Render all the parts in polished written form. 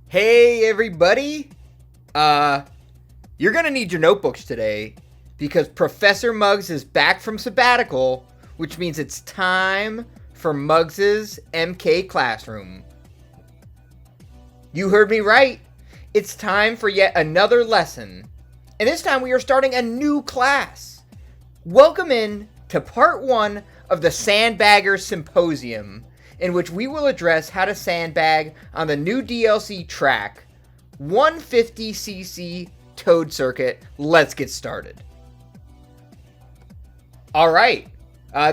Hey everybody! You're gonna need your notebooks today because Professor Muggz is back from sabbatical, which means it's time for Muggz's MK Classroom. You heard me right. It's time for yet another lesson. And this time we are starting a new class. Welcome in to part 1 of the Sandbagger Symposium, in which we will address how to sandbag on the new DLC track, 150cc Toad Circuit. Let's get started. Alright,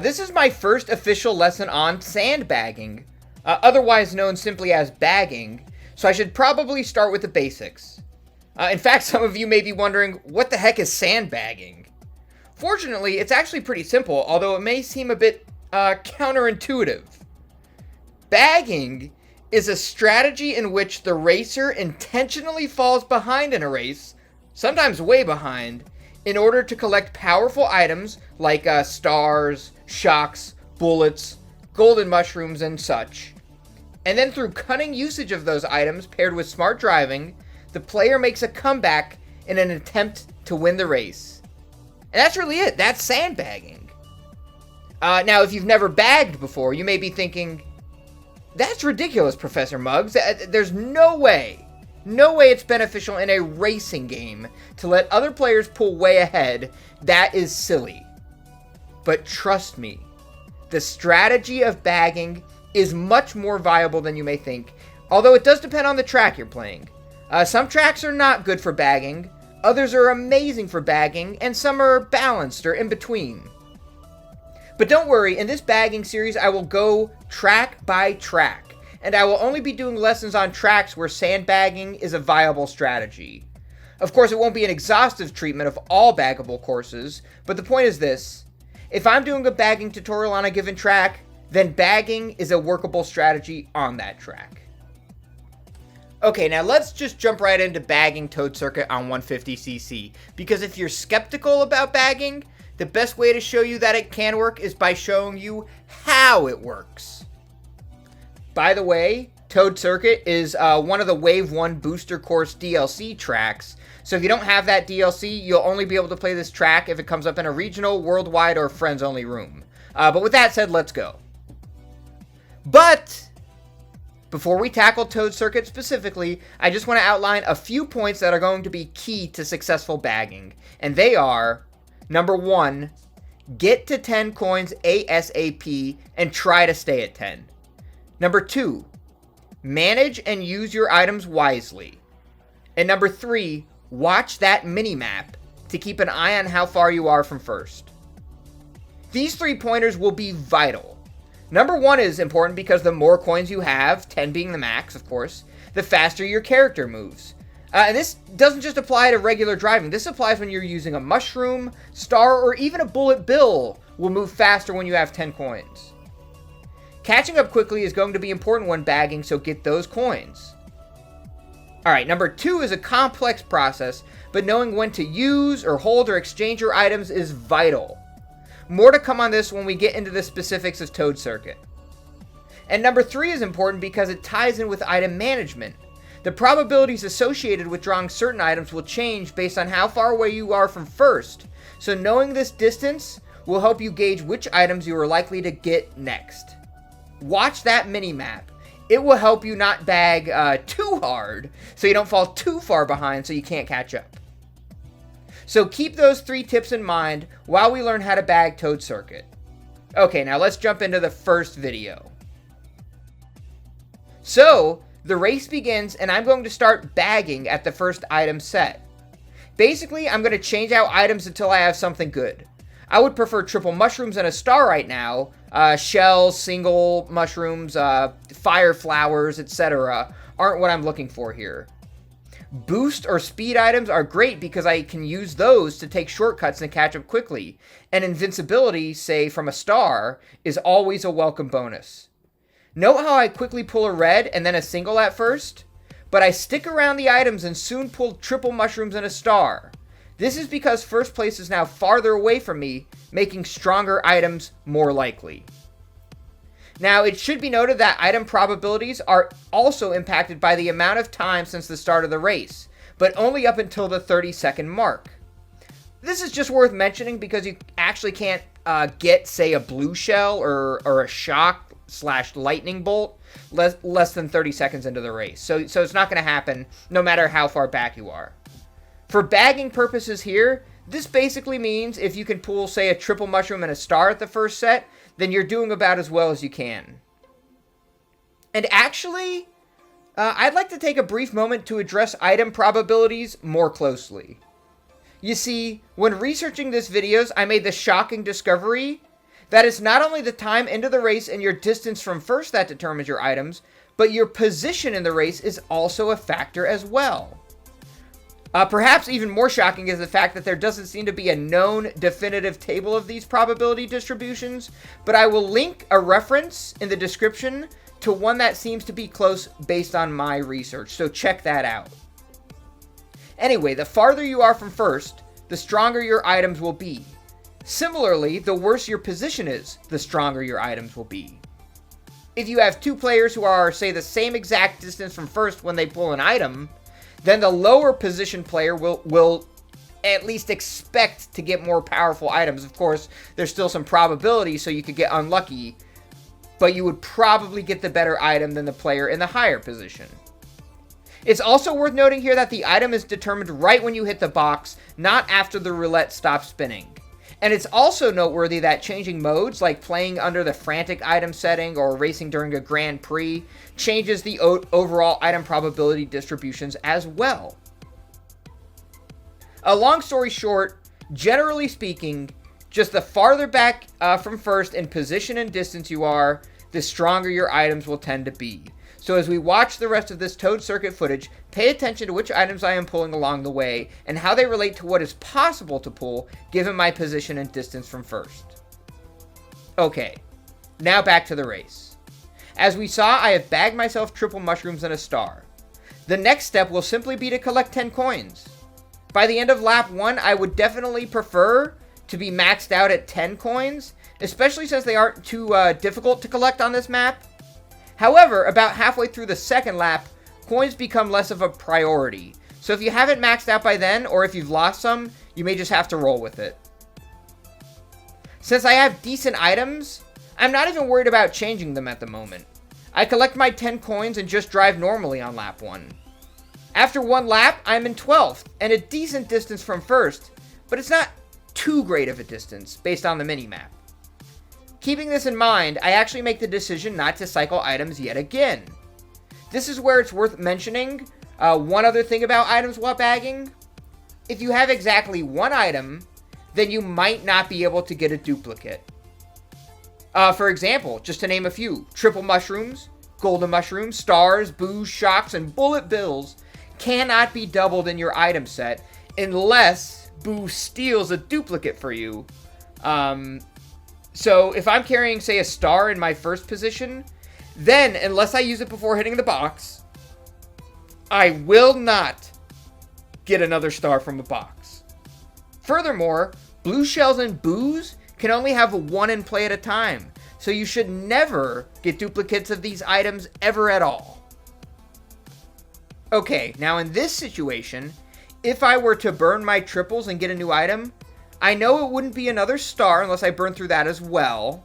this is my first official lesson on sandbagging, otherwise known simply as bagging, so I should probably start with the basics. In fact, some of you may be wondering, what the heck is sandbagging? Fortunately, it's actually pretty simple, although it may seem a bit counterintuitive. Bagging is a strategy in which the racer intentionally falls behind in a race, sometimes way behind, in order to collect powerful items like stars, shocks, bullets, golden mushrooms, and such. And then through cunning usage of those items paired with smart driving, the player makes a comeback in an attempt to win the race. And that's really it. That's sandbagging. Now, if you've never bagged before, you may be thinking, that's ridiculous, Professor Muggz. There's no way it's beneficial in a racing game to let other players pull way ahead. That is silly. But trust me, the strategy of bagging is much more viable than you may think, although it does depend on the track you're playing. Some tracks are not good for bagging, others are amazing for bagging, and some are balanced or in between. But don't worry, in this bagging series, I will go track by track, and I will only be doing lessons on tracks where sandbagging is a viable strategy. Of course, it won't be an exhaustive treatment of all baggable courses, but the point is this: if I'm doing a bagging tutorial on a given track, then bagging is a workable strategy on that track. Okay, now let's just jump right into bagging Toad Circuit on 150cc, because if you're skeptical about bagging, the best way to show you that it can work is by showing you how it works. By the way, Toad Circuit is one of the Wave 1 Booster Course DLC tracks, so if you don't have that DLC, you'll only be able to play this track if it comes up in a regional, worldwide, or friends-only room. But with that said, let's go. But before we tackle Toad Circuit specifically, I just want to outline a few points that are going to be key to successful bagging, and they are: Number 1, get to 10 coins ASAP and try to stay at 10. Number 2, manage and use your items wisely. And number 3, watch that minimap to keep an eye on how far you are from first. These 3 pointers will be vital. Number 1 is important because the more coins you have, 10 being the max, of course, the faster your character moves. And this doesn't just apply to regular driving. This applies when you're using a mushroom, star, or even a bullet bill will move faster when you have 10 coins. Catching up quickly is going to be important when bagging, so get those coins. Alright, number 2 is a complex process, but knowing when to use or hold or exchange your items is vital. More to come on this when we get into the specifics of Toad Circuit. And number 3 is important because it ties in with item management. The probabilities associated with drawing certain items will change based on how far away you are from first, so knowing this distance will help you gauge which items you are likely to get next. Watch that minimap. It will help you not bag too hard, so you don't fall too far behind so you can't catch up. So keep those 3 tips in mind while we learn how to bag Toad Circuit. Okay, now let's jump into the first video. So, the race begins, and I'm going to start bagging at the first item set. Basically, I'm going to change out items until I have something good. I would prefer triple mushrooms and a star right now. Shells, single mushrooms, fire flowers, etc. aren't what I'm looking for here. Boost or speed items are great because I can use those to take shortcuts and catch up quickly. And invincibility, say from a star, is always a welcome bonus. Note how I quickly pull a red and then a single at first? But I stick around the items and soon pull triple mushrooms and a star. This is because first place is now farther away from me, making stronger items more likely. Now, it should be noted that item probabilities are also impacted by the amount of time since the start of the race, but only up until the 30-second mark. This is just worth mentioning because you actually can't get, say, a blue shell or a shock/lightning bolt less than 30 seconds into the race. So it's not going to happen no matter how far back you are. For bagging purposes here, this basically means if you can pull, say, a triple mushroom and a star at the first set, then you're doing about as well as you can. And actually, I'd like to take a brief moment to address item probabilities more closely. You see, when researching this videos, I made the shocking discovery that it's not only the time into the race and your distance from first that determines your items, but your position in the race is also a factor as well. Perhaps even more shocking is the fact that there doesn't seem to be a known definitive table of these probability distributions, but I will link a reference in the description to one that seems to be close based on my research, so check that out. Anyway, the farther you are from first, the stronger your items will be. Similarly, the worse your position is, the stronger your items will be. If you have two players who are, say, the same exact distance from first when they pull an item, then the lower position player will at least expect to get more powerful items. Of course, there's still some probability, so you could get unlucky, but you would probably get the better item than the player in the higher position. It's also worth noting here that the item is determined right when you hit the box, not after the roulette stops spinning. And it's also noteworthy that changing modes, like playing under the frantic item setting or racing during a Grand Prix, changes the overall item probability distributions as well. A long story short, generally speaking, just the farther back from first in position and distance you are, the stronger your items will tend to be. So as we watch the rest of this Toad circuit footage, pay attention to which items I am pulling along the way and how they relate to what is possible to pull given my position and distance from first. Okay, now back to the race. As we saw, I have bagged myself triple mushrooms and a star. The next step will simply be to collect 10 coins. By the end of lap 1, I would definitely prefer to be maxed out at 10 coins, especially since they aren't too difficult to collect on this map. However, about halfway through the second lap, coins become less of a priority. So if you haven't maxed out by then, or if you've lost some, you may just have to roll with it. Since I have decent items, I'm not even worried about changing them at the moment. I collect my 10 coins and just drive normally on lap 1. After one lap, I'm in 12th, and a decent distance from first, but it's not too great of a distance based on the minimap. Keeping this in mind, I actually make the decision not to cycle items yet again. This is where it's worth mentioning one other thing about items while bagging. If you have exactly one item, then you might not be able to get a duplicate. For example, just to name a few, triple mushrooms, golden mushrooms, stars, boos, shocks, and bullet bills cannot be doubled in your item set unless Boo steals a duplicate for you. So if I'm carrying, say, a star in my first position, then, unless I use it before hitting the box, I will not get another star from the box. Furthermore, blue shells and boos can only have one in play at a time, so you should never get duplicates of these items ever at all. Okay, now in this situation, if I were to burn my triples and get a new item, I know it wouldn't be another star unless I burn through that as well.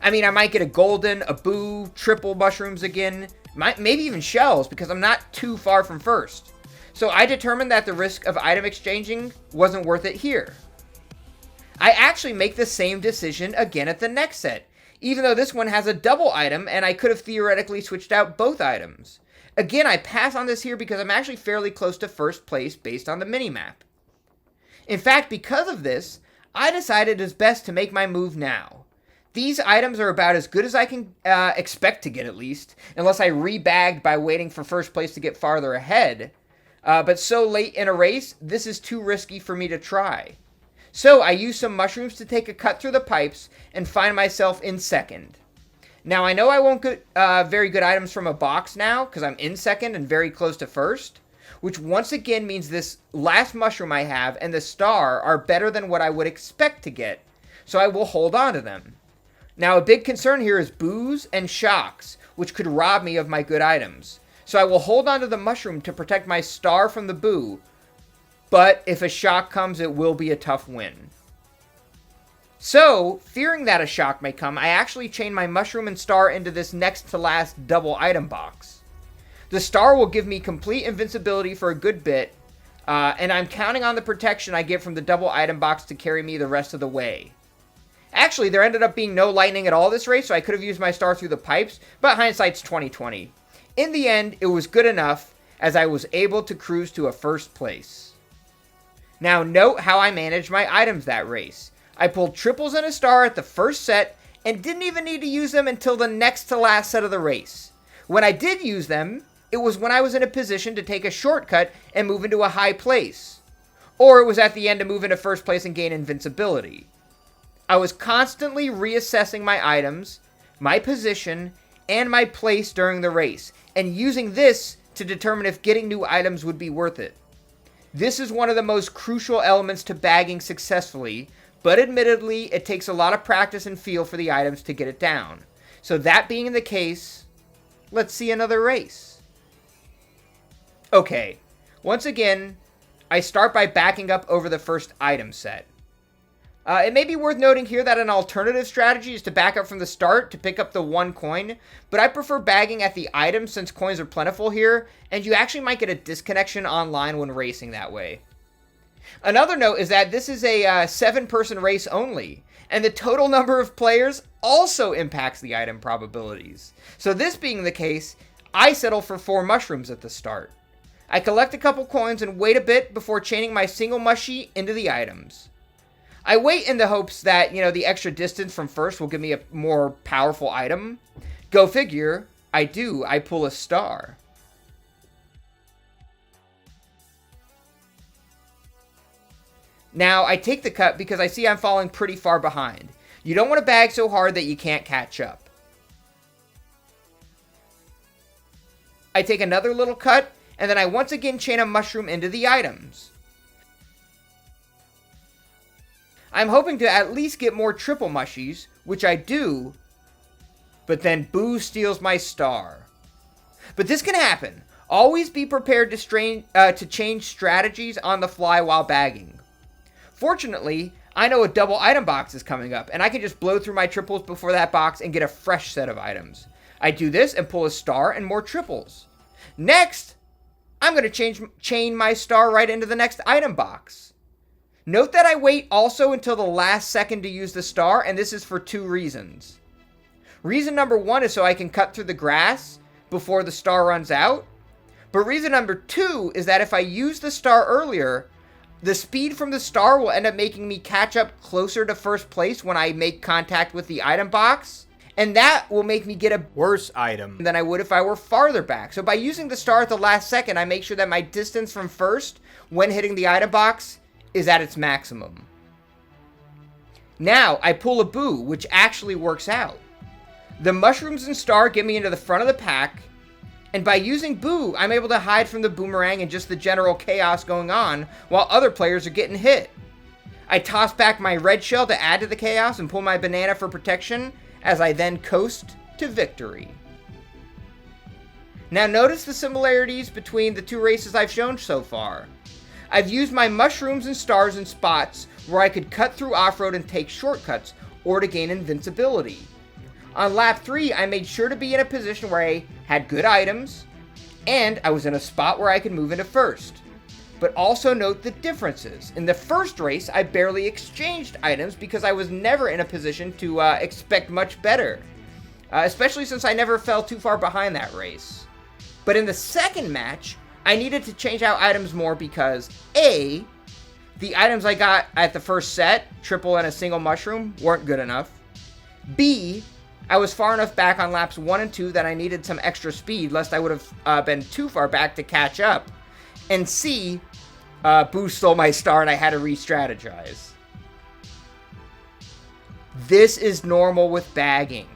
I mean, I might get a golden, a boo, triple mushrooms again, maybe even shells, because I'm not too far from first. So I determined that the risk of item exchanging wasn't worth it here. I actually make the same decision again at the next set, even though this one has a double item and I could have theoretically switched out both items. Again, I pass on this here because I'm actually fairly close to first place based on the minimap. In fact, because of this, I decided it's best to make my move now. These items are about as good as I can expect to get, at least, unless I rebagged by waiting for first place to get farther ahead. But so late in a race, this is too risky for me to try. So I use some mushrooms to take a cut through the pipes and find myself in second. Now, I know I won't get very good items from a box now, because I'm in second and very close to first, which once again means this last mushroom I have and the star are better than what I would expect to get, so I will hold on to them. Now, a big concern here is boos and shocks, which could rob me of my good items. So I will hold on to the mushroom to protect my star from the boo, but if a shock comes, it will be a tough win. So, fearing that a shock may come, I actually chain my mushroom and star into this next to last double item box. The star will give me complete invincibility for a good bit, and I'm counting on the protection I get from the double item box to carry me the rest of the way. Actually, there ended up being no lightning at all this race, so I could have used my star through the pipes, but hindsight's 20/20. In the end, it was good enough, as I was able to cruise to a first place. Now, note how I managed my items that race. I pulled triples and a star at the first set, and didn't even need to use them until the next to last set of the race. When I did use them, it was when I was in a position to take a shortcut and move into a high place. Or it was at the end to move into first place and gain invincibility. I was constantly reassessing my items, my position, and my place during the race, and using this to determine if getting new items would be worth it. This is one of the most crucial elements to bagging successfully, but admittedly, it takes a lot of practice and feel for the items to get it down. So that being the case, let's see another race. Okay, once again, I start by backing up over the first item set. It may be worth noting here that an alternative strategy is to back up from the start to pick up the one coin, but I prefer bagging at the item since coins are plentiful here, and you actually might get a disconnection online when racing that way. Another note is that this is a 7-person race only, and the total number of players also impacts the item probabilities. So this being the case, I settle for 4 mushrooms at the start. I collect a couple coins and wait a bit before chaining my single mushy into the items. I wait in the hopes that, the extra distance from first will give me a more powerful item. Go figure, I do. I pull a star. Now, I take the cut because I see I'm falling pretty far behind. You don't want to bag so hard that you can't catch up. I take another little cut, and then I once again chain a mushroom into the items. I'm hoping to at least get more triple mushies, which I do, but then Boo steals my star. But this can happen. Always be prepared to change strategies on the fly while bagging. Fortunately, I know a double item box is coming up, and I can just blow through my triples before that box and get a fresh set of items. I do this and pull a star and more triples. Next, I'm going to chain my star right into the next item box. Note that I wait also until the last second to use the star, and this is for 2 reasons. Reason number 1 is so I can cut through the grass before the star runs out. But reason number 2 is that if I use the star earlier, the speed from the star will end up making me catch up closer to first place when I make contact with the item box. And that will make me get a worse item than I would if I were farther back. So by using the star at the last second, I make sure that my distance from first when hitting the item box is at its maximum. Now, I pull a Boo, which actually works out. The mushrooms and star get me into the front of the pack, and by using Boo, I'm able to hide from the boomerang and just the general chaos going on while other players are getting hit. I toss back my red shell to add to the chaos and pull my banana for protection as I then coast to victory. Now notice the similarities between the 2 races I've shown so far. I've used my mushrooms and stars in spots where I could cut through off-road and take shortcuts, or to gain invincibility. On lap 3, I made sure to be in a position where I had good items, and I was in a spot where I could move into first. But also note the differences. In the first race, I barely exchanged items because I was never in a position to expect much better. Especially since I never fell too far behind that race. But in the second match, I needed to change out items more because A, the items I got at the first set, triple and a single mushroom, weren't good enough. B, I was far enough back on laps 1 and 2 that I needed some extra speed, lest I would have been too far back to catch up. And C, Boo stole my star and I had to re-strategize. This is normal with bagging.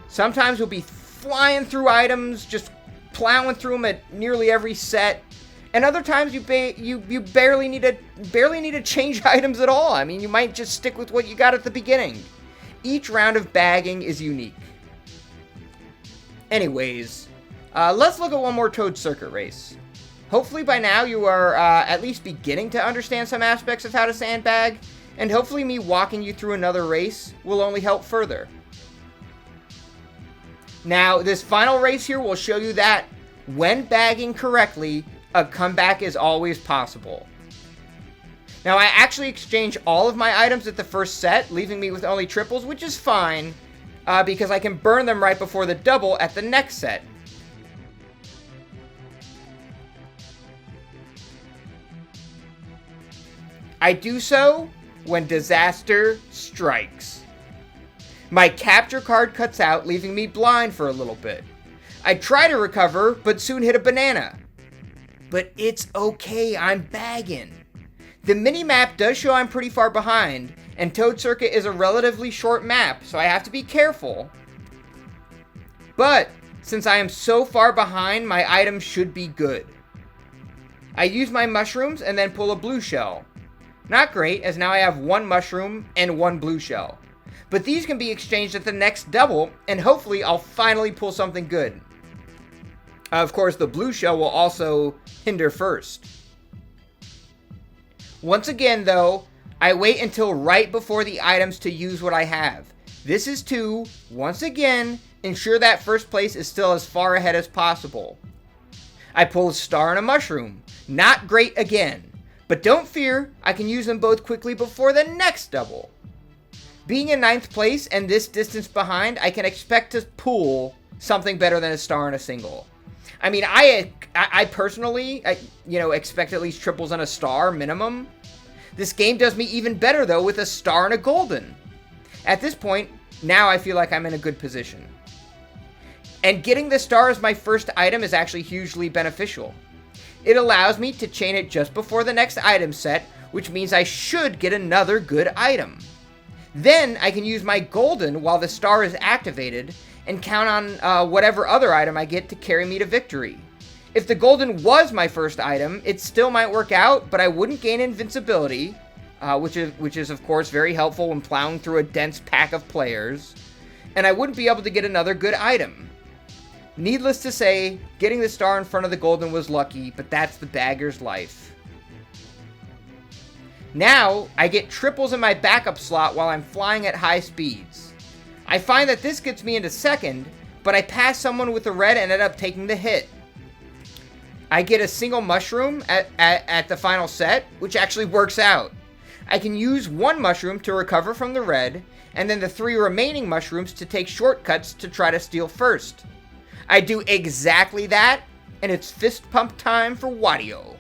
Sometimes you'll be flying through items, just plowing through them at nearly every set. And other times you barely need to change items at all. I mean, you might just stick with what you got at the beginning. Each round of bagging is unique. Anyways, let's look at one more Toad Circuit race. Hopefully by now you are at least beginning to understand some aspects of how to sandbag, and hopefully me walking you through another race will only help further. Now, this final race here will show you that when bagging correctly, a comeback is always possible. Now, I actually exchange all of my items at the first set, leaving me with only triples, which is fine, because I can burn them right before the double at the next set. I do so when disaster strikes. My capture card cuts out, leaving me blind for a little bit. I try to recover, but soon hit a banana. But it's okay, I'm bagging. The mini-map does show I'm pretty far behind, and Toad Circuit is a relatively short map, so I have to be careful. But, since I am so far behind, my items should be good. I use my mushrooms and then pull a blue shell. Not great, as now I have one mushroom and one blue shell. But these can be exchanged at the next double, and hopefully I'll finally pull something good. Of course, the blue shell will also hinder first. Once again, though, I wait until right before the items to use what I have. This is to, once again, ensure that first place is still as far ahead as possible. I pull a star and a mushroom. Not great again. But don't fear, I can use them both quickly before the next double. Being in 9th place and this distance behind, I can expect to pull something better than a star and a single. I mean, I personally, expect at least triples and a star minimum. This game does me even better, though, with a star and a golden. At this point, now I feel like I'm in a good position. And getting the star as my first item is actually hugely beneficial. It allows me to chain it just before the next item set, which means I should get another good item. Then I can use my golden while the star is activated and count on whatever other item I get to carry me to victory. If the golden was my first item, it still might work out, but I wouldn't gain invincibility, which is of course very helpful when plowing through a dense pack of players, and I wouldn't be able to get another good item. Needless to say, getting the star in front of the golden was lucky, but that's the bagger's life. Now, I get triples in my backup slot while I'm flying at high speeds. I find that this gets me into second, but I pass someone with a red and end up taking the hit. I get a single mushroom at the final set, which actually works out. I can use one mushroom to recover from the red, and then the 3 remaining mushrooms to take shortcuts to try to steal first. I do exactly that, and it's fist pump time for Wario.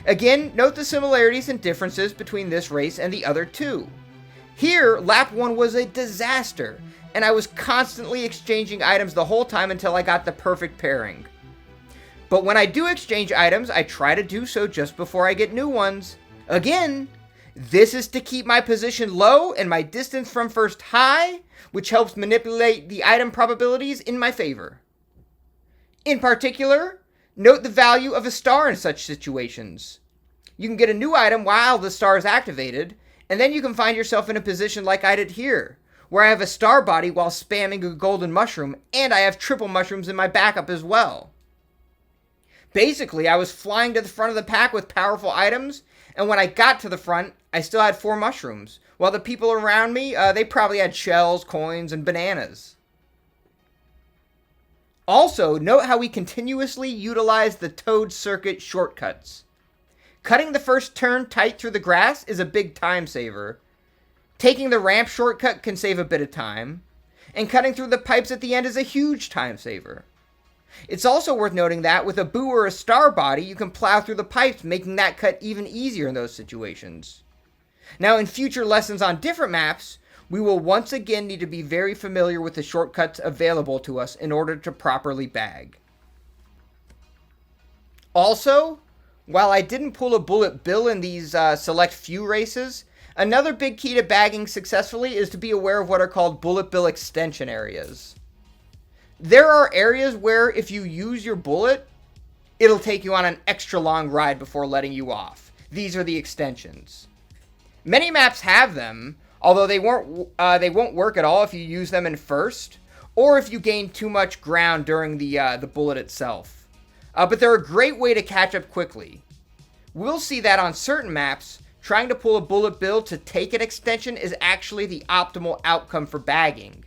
Again, note the similarities and differences between this race and the other two. Here, lap 1 was a disaster, and I was constantly exchanging items the whole time until I got the perfect pairing. But when I do exchange items, I try to do so just before I get new ones. Again, this is to keep my position low and my distance from first high, which helps manipulate the item probabilities in my favor. In particular, note the value of a star in such situations. You can get a new item while the star is activated, and then you can find yourself in a position like I did here, where I have a star body while spamming a golden mushroom, and I have triple mushrooms in my backup as well. Basically, I was flying to the front of the pack with powerful items, and when I got to the front, I still had 4 mushrooms, while the people around me, they probably had shells, coins, and bananas. Also, note how we continuously utilize the Toad Circuit shortcuts. Cutting the first turn tight through the grass is a big time saver. Taking the ramp shortcut can save a bit of time, and cutting through the pipes at the end is a huge time saver. It's also worth noting that with a boo or a star body, you can plow through the pipes, making that cut even easier in those situations. Now, in future lessons on different maps, we will once again need to be very familiar with the shortcuts available to us in order to properly bag. Also, while I didn't pull a bullet bill in these select few races, another big key to bagging successfully is to be aware of what are called bullet bill extension areas. There are areas where if you use your bullet, it'll take you on an extra long ride before letting you off. These are the extensions. Many maps have them, although they won't work at all if you use them in first, or if you gain too much ground during the bullet itself. But they're a great way to catch up quickly. We'll see that on certain maps, trying to pull a bullet bill to take an extension is actually the optimal outcome for bagging.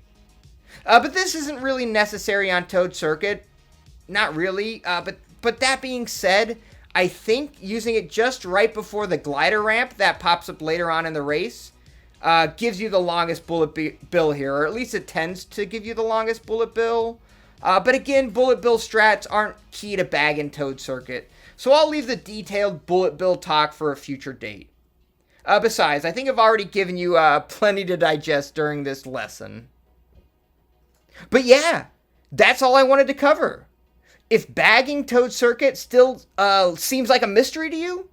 But this isn't really necessary on Toad Circuit. Not really, but that being said, I think using it just right before the glider ramp that pops up later on in the race gives you the longest bullet bill here, or at least it tends to give you the longest bullet bill. But again, bullet bill strats aren't key to bagging Toad Circuit, so I'll leave the detailed bullet bill talk for a future date. Besides, I think I've already given you plenty to digest during this lesson. But yeah, that's all I wanted to cover. If bagging Toad Circuit still seems like a mystery to you,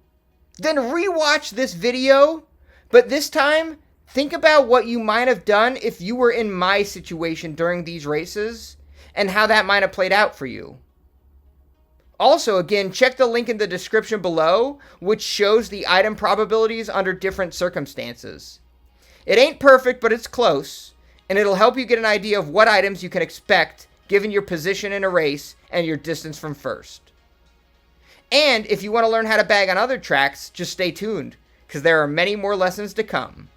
then rewatch this video, but this time, think about what you might have done if you were in my situation during these races, and how that might have played out for you. Also, again, check the link in the description below, which shows the item probabilities under different circumstances. It ain't perfect, but it's close, and it'll help you get an idea of what items you can expect given your position in a race and your distance from first. And if you want to learn how to bag on other tracks, just stay tuned, because there are many more lessons to come.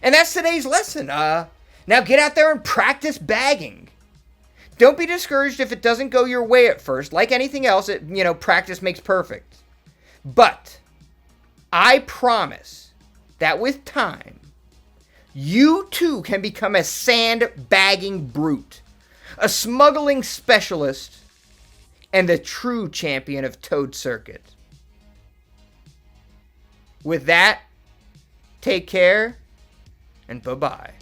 And that's today's lesson. Now get out there and practice bagging. Don't be discouraged if it doesn't go your way at first. Like anything else, practice makes perfect. But I promise that with time, you too can become a sandbagging brute, a smuggling specialist, and the true champion of Toad Circuit. With that, take care, and bye-bye.